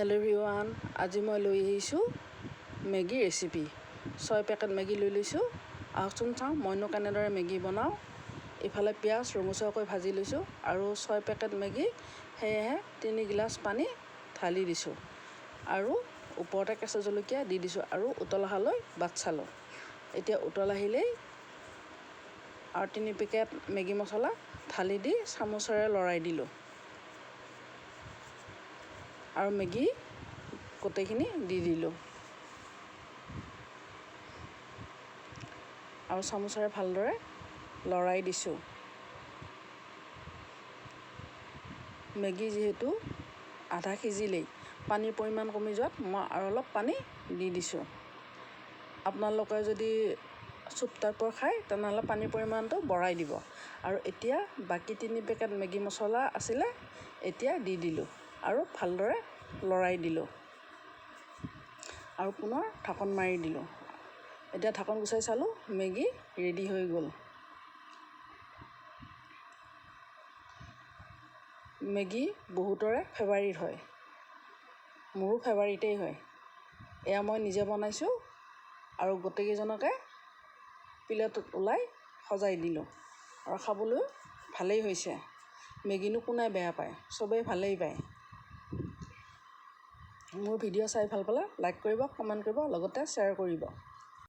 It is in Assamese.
হেল্ল' এভৰিৱান, আজি মই লৈ আহিছোঁ মেগী ৰেচিপি। 6 পেকেট মেগী লৈ লৈছোঁ। আহকচোন চাওঁ মইনো কেনেদৰে মেগী বনাওঁ। ইফালে পিঁয়াজ ৰঙচুৱাকৈ ভাজি লৈছোঁ আৰু 6 পেকেট মেগী, সেয়েহে 3 গিলাচ পানী ঢালি দিছোঁ আৰু ওপৰতে কেঁচা জলকীয়া দি দিছোঁ আৰু উতল অহালৈ বাট চালোঁ। এতিয়া উতল আহিলেই আৰু 3 পেকেট মেগী মছলা ঢালি দি চামুচেৰে লৰাই দিলোঁ আৰু মেগী গোটেইখিনি দি দিলোঁ আৰু চামুচেৰে ভালদৰে লৰাই দিছোঁ। মেগী যিহেতু আধা সিজিলেই, পানীৰ পৰিমাণ কমি যোৱাত মই আৰু অলপ পানী দি দিছোঁ। আপোনালোকে যদি চুপ টাইপৰ খায় তেনেহ'লে পানীৰ পৰিমাণটো বঢ়াই দিব। আৰু এতিয়া বাকী 3 পেকেট মেগী মছলা আছিলে, এতিয়া দি দিলোঁ আৰু ভালদৰে লৰাই দিলোঁ আৰু পুনৰ ঢাকন মাৰি দিলোঁ। এতিয়া ঢাকন গুচাই চালোঁ, মেগী ৰেডি হৈ গ'ল। মেগী বহুতৰে ফেভাৰিট হয়, মোৰো ফেভাৰিটেই হয়। এয়া মই নিজে বনাইছোঁ আৰু গোটেইকেইজনকে প্লেটত ওলাই সজাই দিলোঁ আৰু খাবলৈ ভালেই হৈছে। মেগীনো কোনে বেয়া পায়, চবেই ভালেই পায়। মোৰ ভিডিঅ' চাই ভাল পালে লাইক কৰিব, কমেণ্ট কৰিব, লগতে শ্বেয়াৰ কৰিব।